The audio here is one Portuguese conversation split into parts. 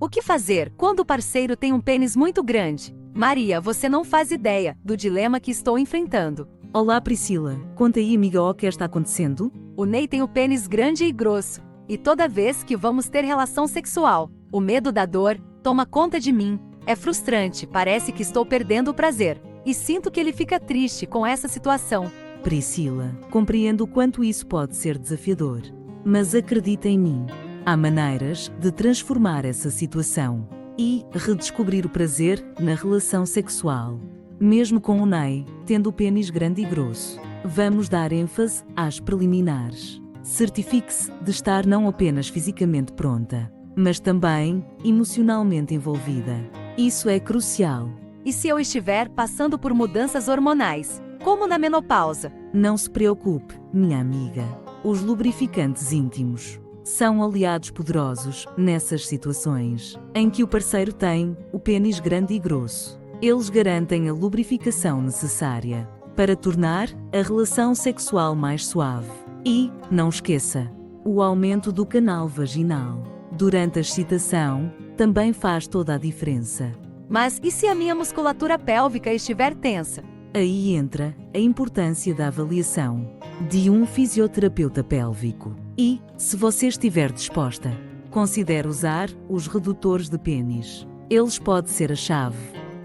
O que fazer quando o parceiro tem um pênis muito grande? Maria, você não faz ideia do dilema que estou enfrentando. Olá Priscila, conta aí amiga o que está acontecendo? O Ney tem o pênis grande e grosso, e toda vez que vamos ter relação sexual, o medo da dor toma conta de mim. É frustrante, parece que estou perdendo o prazer, e sinto que ele fica triste com essa situação. Priscila, compreendo o quanto isso pode ser desafiador, mas acredita em mim. Há maneiras de transformar essa situação e redescobrir o prazer na relação sexual. Mesmo com o Ney tendo o pênis grande e grosso, vamos dar ênfase às preliminares. Certifique-se de estar não apenas fisicamente pronta, mas também emocionalmente envolvida. Isso é crucial. E se eu estiver passando por mudanças hormonais, como na menopausa? Não se preocupe, minha amiga. Os lubrificantes íntimos são aliados poderosos nessas situações em que o parceiro tem o pênis grande e grosso. Eles garantem a lubrificação necessária para tornar a relação sexual mais suave. E, não esqueça, o aumento do canal vaginal durante a excitação também faz toda a diferença. Mas e se a minha musculatura pélvica estiver tensa? Aí entra a importância da avaliação de um fisioterapeuta pélvico. E, se você estiver disposta, considere usar os redutores de pênis. Eles podem ser a chave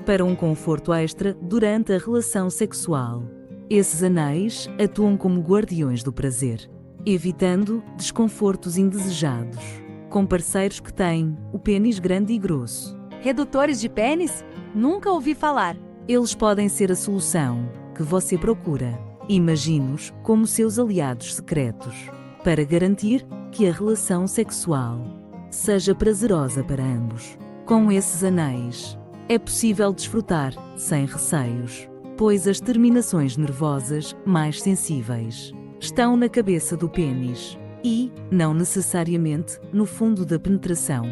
para um conforto extra durante a relação sexual. Esses anéis atuam como guardiões do prazer, evitando desconfortos indesejados com parceiros que têm o pênis grande e grosso. Redutores de pênis? Nunca ouvi falar. Eles podem ser a solução que você procura. Imagine-os como seus aliados secretos para garantir que a relação sexual seja prazerosa para ambos. Com esses anéis, é possível desfrutar sem receios, pois as terminações nervosas mais sensíveis estão na cabeça do pênis e, não necessariamente, no fundo da penetração.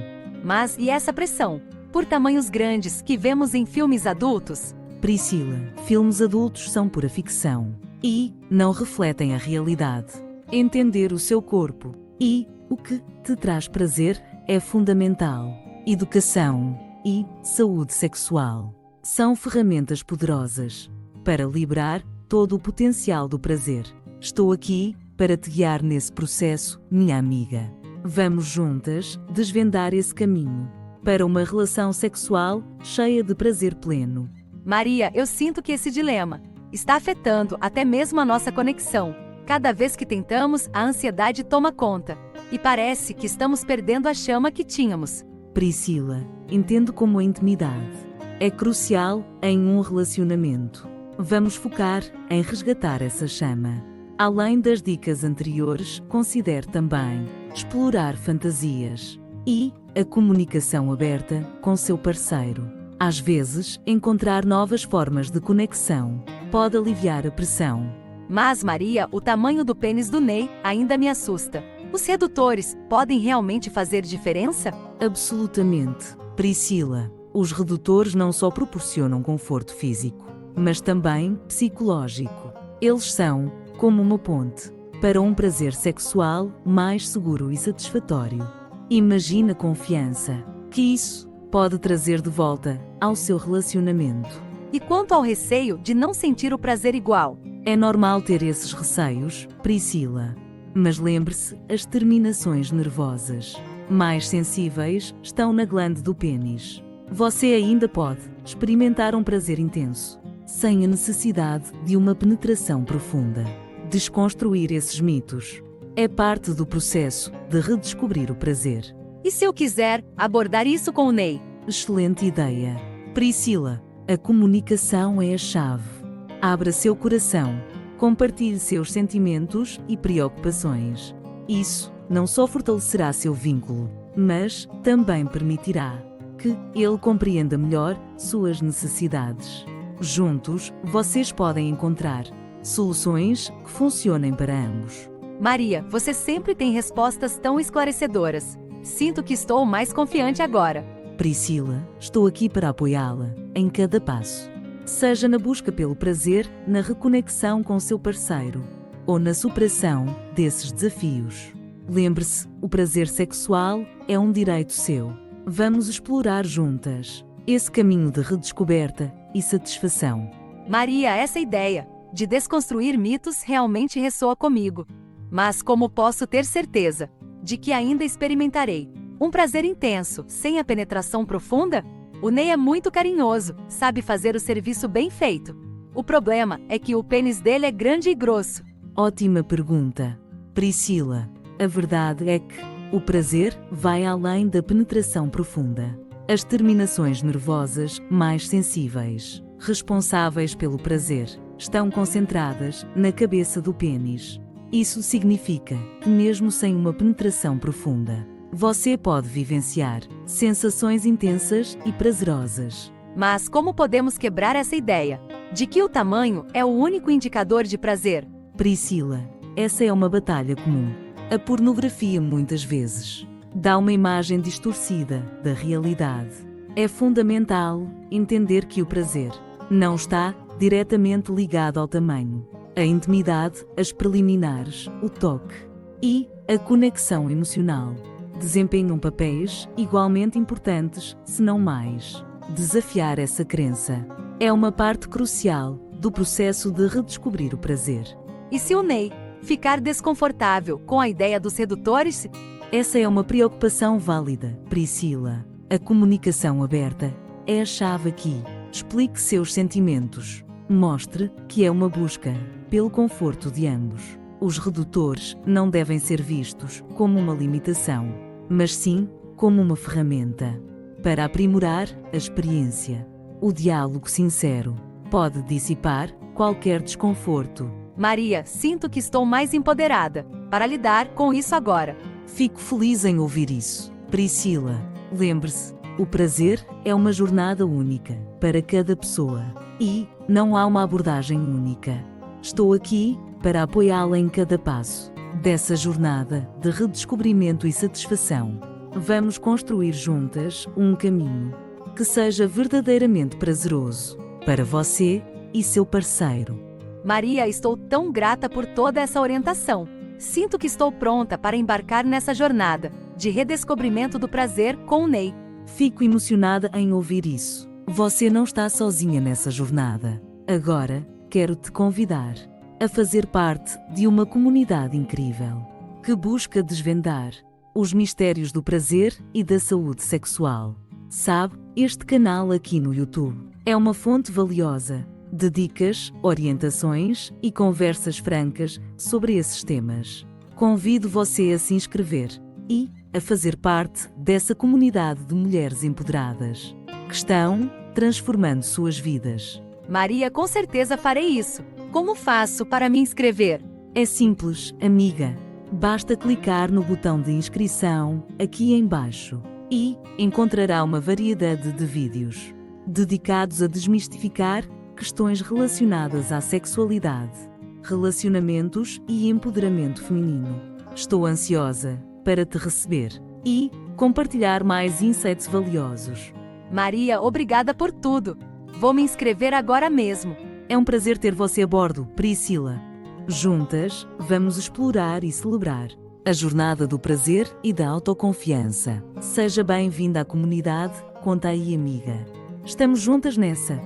Mas e essa pressão por tamanhos grandes que vemos em filmes adultos? Priscila, filmes adultos são pura ficção e não refletem a realidade. Entender o seu corpo e o que te traz prazer é fundamental. Educação e saúde sexual são ferramentas poderosas para liberar todo o potencial do prazer. Estou aqui para te guiar nesse processo, minha amiga. Vamos juntas desvendar esse caminho para uma relação sexual cheia de prazer pleno. Maria, eu sinto que esse dilema está afetando até mesmo a nossa conexão. Cada vez que tentamos, a ansiedade toma conta, e parece que estamos perdendo a chama que tínhamos. Priscila, entendo como a intimidade é crucial em um relacionamento. Vamos focar em resgatar essa chama. Além das dicas anteriores, considere também explorar fantasias e a comunicação aberta com seu parceiro. Às vezes, encontrar novas formas de conexão pode aliviar a pressão. Mas, Maria, o tamanho do pênis do Ney ainda me assusta. Os redutores podem realmente fazer diferença? Absolutamente. Priscila, os redutores não só proporcionam conforto físico, mas também psicológico. Eles são como uma ponte para um prazer sexual mais seguro e satisfatório. Imagina a confiança que isso pode trazer de volta ao seu relacionamento. E quanto ao receio de não sentir o prazer igual? É normal ter esses receios, Priscila. Mas lembre-se, as terminações nervosas mais sensíveis estão na glande do pênis. Você ainda pode experimentar um prazer intenso, sem a necessidade de uma penetração profunda. Desconstruir esses mitos é parte do processo de redescobrir o prazer. E se eu quiser abordar isso com o Ney? Excelente ideia. Priscila, a comunicação é a chave. Abra seu coração, compartilhe seus sentimentos e preocupações. Isso não só fortalecerá seu vínculo, mas também permitirá que ele compreenda melhor suas necessidades. Juntos, vocês podem encontrar soluções que funcionem para ambos. Maria, você sempre tem respostas tão esclarecedoras. Sinto que estou mais confiante agora. Priscila, estou aqui para apoiá-la em cada passo. Seja na busca pelo prazer, na reconexão com seu parceiro, ou na superação desses desafios. Lembre-se, o prazer sexual é um direito seu, Vamos explorar juntas esse caminho de redescoberta e satisfação. Maria, essa ideia de desconstruir mitos realmente ressoa comigo. Mas como posso ter certeza de que ainda experimentarei um prazer intenso, sem a penetração profunda? O Ney é muito carinhoso, sabe fazer o serviço bem feito. O problema é que o pênis dele é grande e grosso. Ótima pergunta, Priscila. A verdade é que o prazer vai além da penetração profunda. As terminações nervosas mais sensíveis, responsáveis pelo prazer, estão concentradas na cabeça do pênis. Isso significa que, mesmo sem uma penetração profunda, você pode vivenciar sensações intensas e prazerosas. Mas como podemos quebrar essa ideia de que o tamanho é o único indicador de prazer? Priscila, essa é uma batalha comum. A pornografia muitas vezes dá uma imagem distorcida da realidade. É fundamental entender que o prazer não está diretamente ligado ao tamanho. A intimidade, as preliminares, o toque e a conexão emocional desempenham papéis igualmente importantes, se não mais. Desafiar essa crença é uma parte crucial do processo de redescobrir o prazer. E se o Ney ficar desconfortável com a ideia dos redutores? Essa é uma preocupação válida, Priscila. A comunicação aberta é a chave aqui. Explique seus sentimentos. Mostre que é uma busca pelo conforto de ambos. Os redutores não devem ser vistos como uma limitação, mas sim como uma ferramenta para aprimorar a experiência. O diálogo sincero pode dissipar qualquer desconforto. Maria, sinto que estou mais empoderada para lidar com isso agora. Fico feliz em ouvir isso, Priscila. Lembre-se, o prazer é uma jornada única para cada pessoa e não há uma abordagem única. Estou aqui para apoiá-la em cada passo dessa jornada de redescobrimento e satisfação. Vamos construir juntas um caminho que seja verdadeiramente prazeroso para você e seu parceiro. Maria, estou tão grata por toda essa orientação. Sinto que estou pronta para embarcar nessa jornada de redescobrimento do prazer com o Ney. Fico emocionada em ouvir isso. Você não está sozinha nessa jornada. Agora, quero te convidar a fazer parte de uma comunidade incrível que busca desvendar os mistérios do prazer e da saúde sexual. Sabe, este canal aqui no YouTube é uma fonte valiosa de dicas, orientações e conversas francas sobre esses temas. Convido você a se inscrever e a fazer parte dessa comunidade de mulheres empoderadas que estão transformando suas vidas. Maria, com certeza farei isso. Como faço para me inscrever? É simples, amiga. Basta clicar no botão de inscrição aqui embaixo e encontrará uma variedade de vídeos dedicados a desmistificar questões relacionadas à sexualidade, relacionamentos e empoderamento feminino. Estou ansiosa para te receber e compartilhar mais insights valiosos. Maria, obrigada por tudo. Vou me inscrever agora mesmo. É um prazer ter você a bordo, Priscila. Juntas, vamos explorar e celebrar a jornada do prazer e da autoconfiança. Seja bem-vinda à comunidade, conta aí, amiga. Estamos juntas nessa.